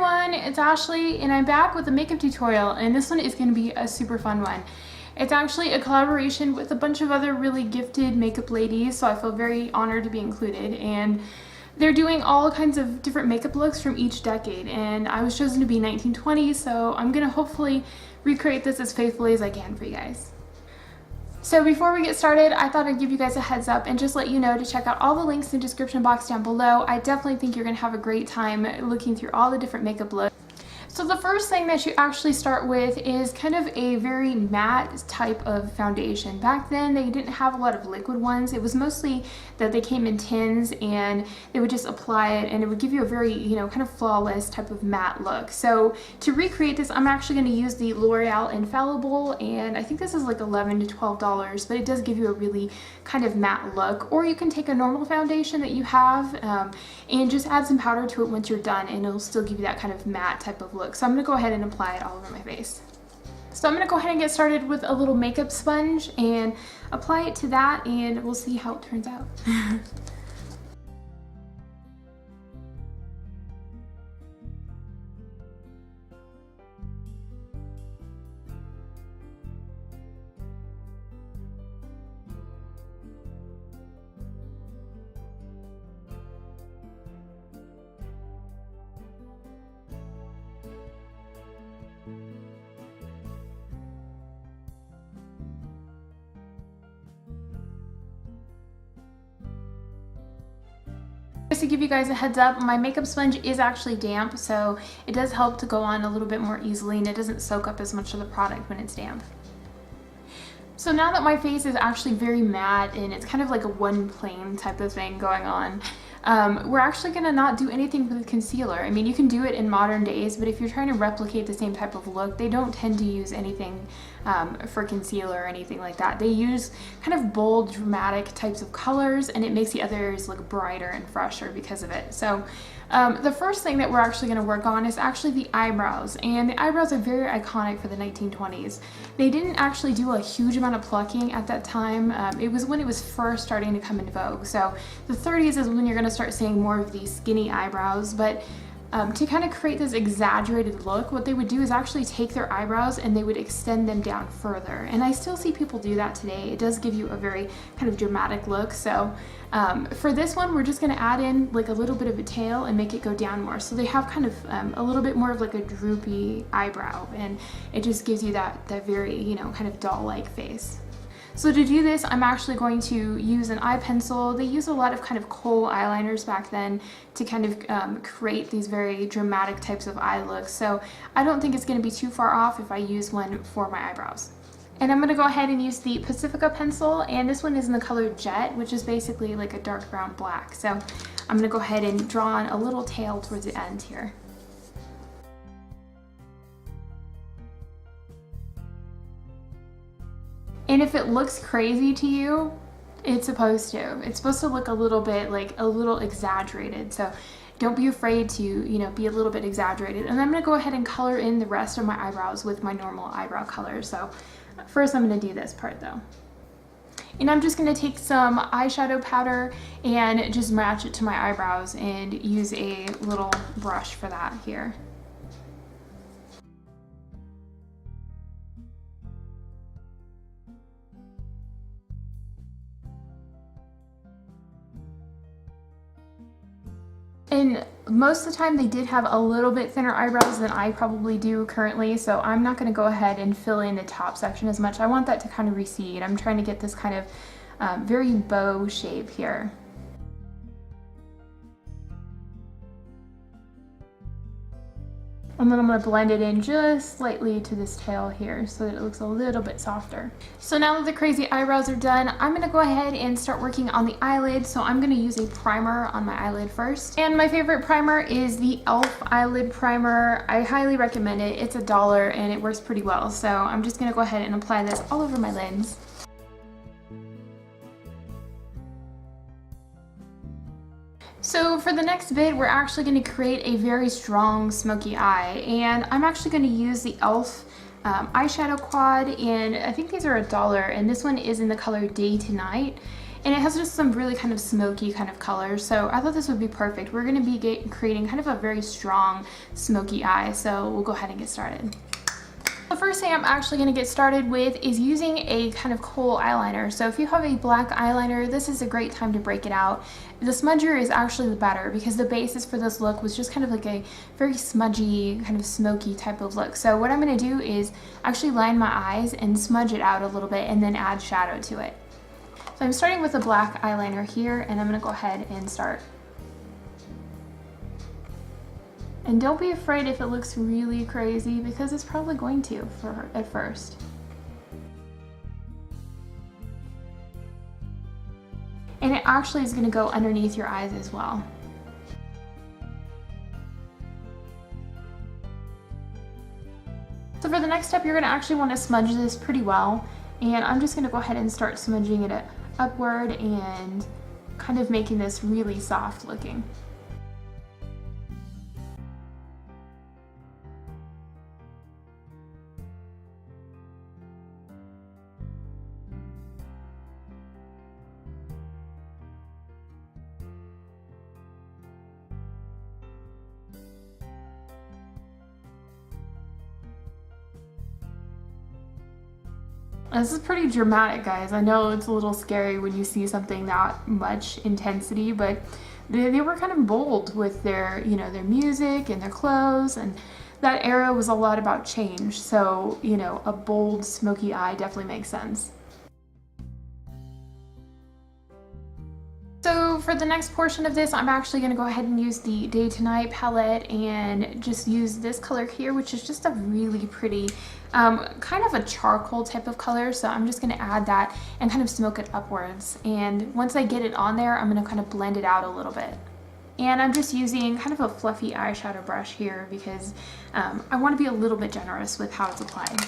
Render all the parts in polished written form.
everyone, it's Ashley and I'm back with a makeup tutorial, and this one is going to be a super fun one. It's actually a collaboration with a bunch of other really gifted makeup ladies, so I feel very honored to be included, and they're doing all kinds of different makeup looks from each decade, and I was chosen to be 1920, so I'm going to hopefully recreate this as faithfully as I can for you guys. So before we get started, I thought I'd give you guys a heads up and just let you know to check out all the links in the description box down below. I definitely think you're going to have a great time looking through all the different makeup looks. So the first thing that you actually start with is kind of a very matte type of foundation. Back then they didn't have a lot of liquid ones. It was mostly that they came in tins and they would just apply it and it would give you a very, kind of flawless type of matte look. So to recreate this, I'm actually going to use the L'Oreal Infallible, and I think this is like $11 to $12, but it does give you a really kind of matte look. Or you can take a normal foundation that you have and just add some powder to it once you're done, and it'll still give you that kind of matte type of look. So I'm going to go ahead and apply it all over my face. So I'm going to go ahead and get started with a little makeup sponge and apply it to that, and we'll see how it turns out. Just to give you guys a heads up, my makeup sponge is actually damp, so it does help to go on a little bit more easily, and it doesn't soak up as much of the product when it's damp. So now that my face is actually very matte and it's kind of like a one plane type of thing going on, we're actually going to not do anything with concealer. I mean, you can do it in modern days, but if you're trying to replicate the same type of look, they don't tend to use anything for concealer or anything like that. They use kind of bold, dramatic types of colors, and it makes the others look brighter and fresher because of it. So the first thing that we're actually going to work on is actually the eyebrows, and the eyebrows are very iconic for the 1920s. They didn't actually do a huge amount of plucking at that time. It was when it was first starting to come into vogue. So the 30s is when you're going to start seeing more of these skinny eyebrows, but to kind of create this exaggerated look, what they would do is actually take their eyebrows and they would extend them down further. And I still see people do that today. It does give you a very kind of dramatic look. So for this one, we're just going to add in like a little bit of a tail and make it go down more. So they have kind of a little bit more of like a droopy eyebrow, and it just gives you that very, kind of doll-like face. So to do this, I'm actually going to use an eye pencil. They used a lot of kind of kohl eyeliners back then to kind of create these very dramatic types of eye looks. So I don't think it's going to be too far off if I use one for my eyebrows. And I'm going to go ahead and use the Pacifica pencil, and this one is in the color Jet, which is basically like a dark brown black. So I'm going to go ahead and draw on a little tail towards the end here. And if it looks crazy to you, it's supposed to. It's supposed to look a little bit like a little exaggerated. So don't be afraid to, be a little bit exaggerated. And I'm going to go ahead and color in the rest of my eyebrows with my normal eyebrow color. So first I'm going to do this part though. And I'm just going to take some eyeshadow powder and just match it to my eyebrows and use a little brush for that here. And most of the time they did have a little bit thinner eyebrows than I probably do currently, so I'm not going to go ahead and fill in the top section as much. I want that to kind of recede. I'm trying to get this kind of very bow shape here. And then I'm going to blend it in just slightly to this tail here so that it looks a little bit softer. So now that the crazy eyebrows are done, I'm going to go ahead and start working on the eyelid. So I'm going to use a primer on my eyelid first. And my favorite primer is the e.l.f. eyelid primer. I highly recommend it. It's $1 and it works pretty well. So I'm just going to go ahead and apply this all over my lids. So for the next bit, we're actually going to create a very strong smoky eye, and I'm actually going to use the e.l.f. eyeshadow quad, and I think these are $1, and this one is in the color Day to Night. and it has just some really kind of smoky kind of colors. So I thought this would be perfect. We're going to be creating kind of a very strong smoky eye, so we'll go ahead and get started. The first thing I'm actually going to get started with is using a kind of kohl eyeliner. So if you have a black eyeliner, this is a great time to break it out. The smudger is actually better because the basis for this look was just kind of like a very smudgy, kind of smoky type of look. So what I'm going to do is actually line my eyes and smudge it out a little bit and then add shadow to it. So I'm starting with a black eyeliner here, and I'm going to go ahead and start. And don't be afraid if it looks really crazy, because it's probably going to at first. And it actually is going to go underneath your eyes as well. So for the next step, you're going to actually want to smudge this pretty well. And I'm just going to go ahead and start smudging it upward and kind of making this really soft looking. This is pretty dramatic, guys. I know it's a little scary when you see something that much intensity, but they were kind of bold with their, you know, their music and their clothes, and that era was a lot about change. So, you know, a bold, smoky eye definitely makes sense. So for the next portion of this, I'm actually going to go ahead and use the Day to Night palette and just use this color here, which is just a really pretty, kind of a charcoal type of color. So I'm just going to add that and kind of smoke it upwards. And once I get it on there, I'm going to kind of blend it out a little bit. And I'm just using kind of a fluffy eyeshadow brush here because I want to be a little bit generous with how it's applied.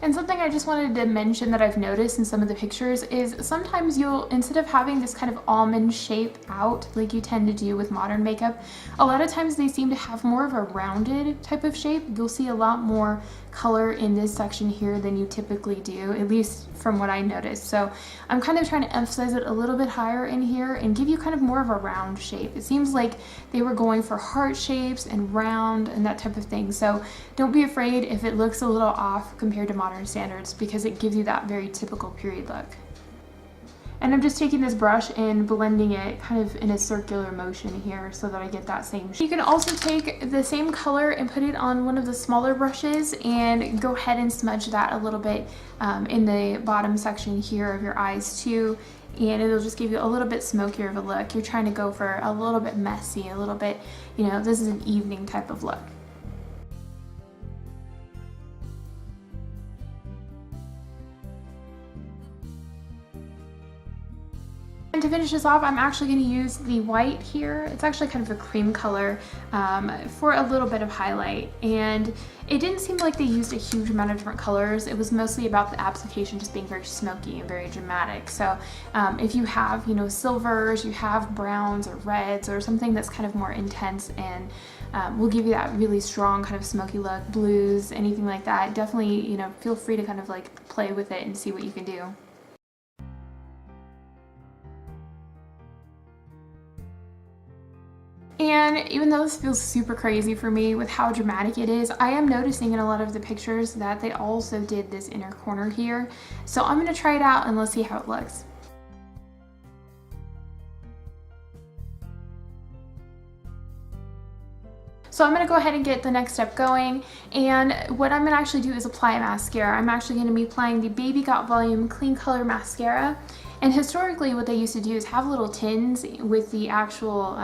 And something I just wanted to mention that I've noticed in some of the pictures is sometimes you'll, instead of having this kind of almond shape out like you tend to do with modern makeup, a lot of times they seem to have more of a rounded type of shape. You'll see a lot more color in this section here than you typically do, at least from what I noticed. So I'm kind of trying to emphasize it a little bit higher in here and give you kind of more of a round shape. It seems like they were going for heart shapes and round and that type of thing. So don't be afraid if it looks a little off compared to modern standards, because it gives you that very typical period look. And I'm just taking this brush and blending it kind of in a circular motion here so that I get that same shape. You can also take the same color and put it on one of the smaller brushes and go ahead and smudge that a little bit in the bottom section here of your eyes too. And it'll just give you a little bit smokier of a look. You're trying to go for a little bit messy, a little bit, you know, this is an evening type of look. And to finish this off, I'm actually going to use the white here. It's actually kind of a cream color for a little bit of highlight. And it didn't seem like they used a huge amount of different colors. It was mostly about the application just being very smoky and very dramatic. So if you have, you know, silvers, you have browns or reds or something that's kind of more intense and will give you that really strong kind of smoky look, blues, anything like that, definitely, you know, feel free to kind of like play with it and see what you can do. And even though this feels super crazy for me with how dramatic it is, I am noticing in a lot of the pictures that they also did this inner corner here. So I'm going to try it out and let's see how it looks. So I'm going to go ahead and get the next step going, and what I'm going to actually do is apply a mascara. I'm actually going to be applying the Baby Got Volume Clean Color Mascara, and historically what they used to do is have little tins with the actual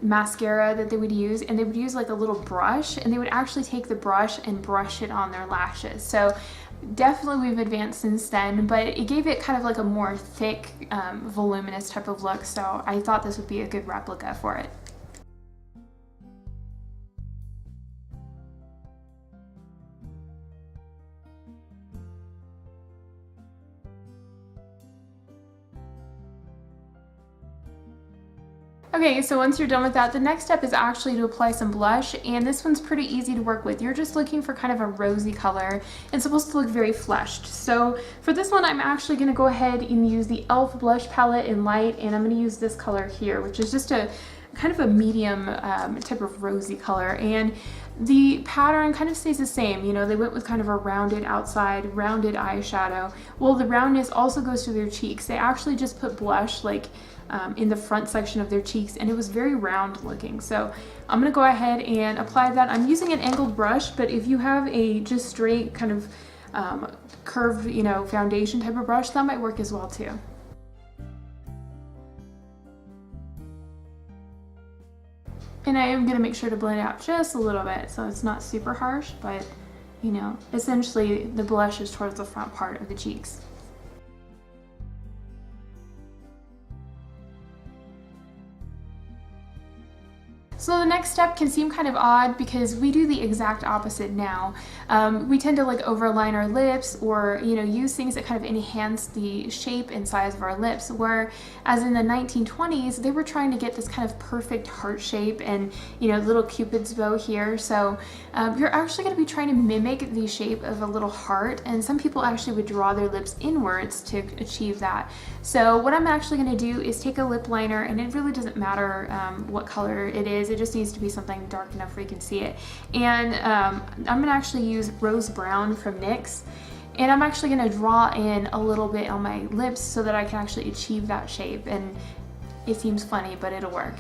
mascara that they would use, and they would use like a little brush, and they would actually take the brush and brush it on their lashes. So definitely we've advanced since then, but it gave it kind of like a more thick, voluminous type of look, so I thought this would be a good replica for it. Okay, so once you're done with that, the next step is actually to apply some blush, and this one's pretty easy to work with. You're just looking for kind of a rosy color. It's supposed to look very flushed. So for this one, I'm actually gonna go ahead and use the e.l.f. blush palette in light, and I'm gonna use this color here, which is just a kind of a medium type of rosy color. And the pattern kind of stays the same. You know, they went with kind of a rounded outside, rounded eyeshadow. Well, the roundness also goes to their cheeks. They actually just put blush like in the front section of their cheeks, and it was very round looking. So I'm gonna go ahead and apply that. I'm using an angled brush, but if you have a just straight kind of curved, you know, foundation type of brush, that might work as well too. And I am gonna make sure to blend it out just a little bit so it's not super harsh, but you know, essentially the blush is towards the front part of the cheeks. So the next step can seem kind of odd because we do the exact opposite now. We tend to like overline our lips, or you know, use things that kind of enhance the shape and size of our lips, whereas in the 1920s they were trying to get this kind of perfect heart shape and, you know, little cupid's bow here. So you're actually going to be trying to mimic the shape of a little heart, and some people actually would draw their lips inwards to achieve that. So what I'm actually going to do is take a lip liner, and it really doesn't matter what color it is. It just needs to be something dark enough where you can see it. And I'm going to actually use Rose Brown from NYX. And I'm actually going to draw in a little bit on my lips so that I can actually achieve that shape. And it seems funny, but it'll work.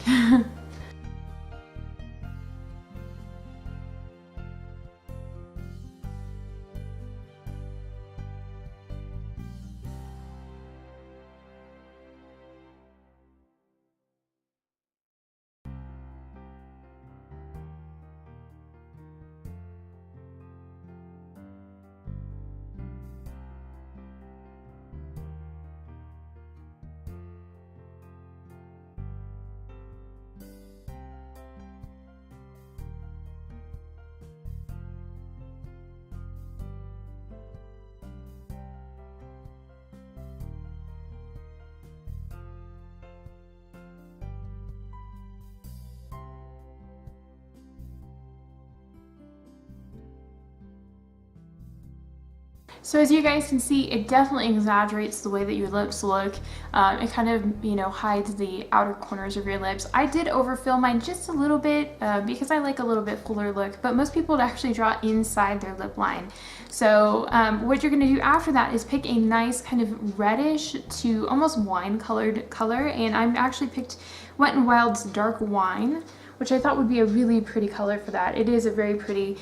So as you guys can see, it definitely exaggerates the way that your lips look. It kind of, you know, hides the outer corners of your lips. I did overfill mine just a little bit because I like a little bit fuller look, but most people would actually draw inside their lip line. So what you're going to do after that is pick a nice kind of reddish to almost wine colored color, and I actually picked Wet n Wild's Dark Wine, which I thought would be a really pretty color for that. It is a very pretty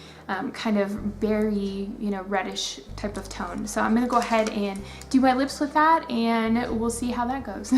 kind of berry, you know, reddish type of tone. So I'm gonna go ahead and do my lips with that, and we'll see how that goes.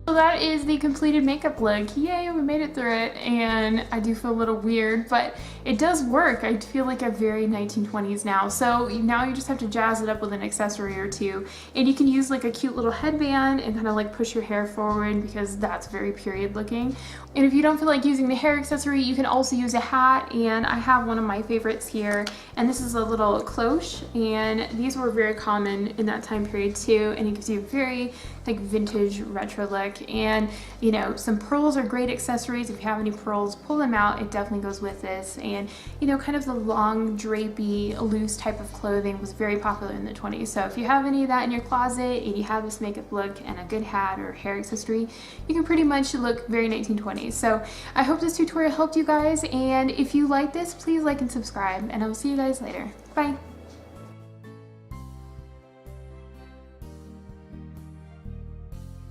So that is the completed makeup look. Yay, we made it through it, and I do feel a little weird, but it does work. I feel like I'm very 1920s now. So now you just have to jazz it up with an accessory or two, and you can use like a cute little headband and kind of like push your hair forward because that's very period looking. And if you don't feel like using the hair accessory, you can also use a hat, and I have one of my favorites here, and this is a little cloche, and these were very common in that time period too, and it gives you a very like vintage retro look. And you know, some pearls are great accessories. If you have any pearls, pull them out. It definitely goes with this. And you know, kind of the long drapey loose type of clothing was very popular in the 20s. So if you have any of that in your closet and you have this makeup look and a good hat or hair accessory, you can pretty much look very 1920s. So I hope this tutorial helped you guys, and if you like this, please like and subscribe, and I will see you guys later. Bye.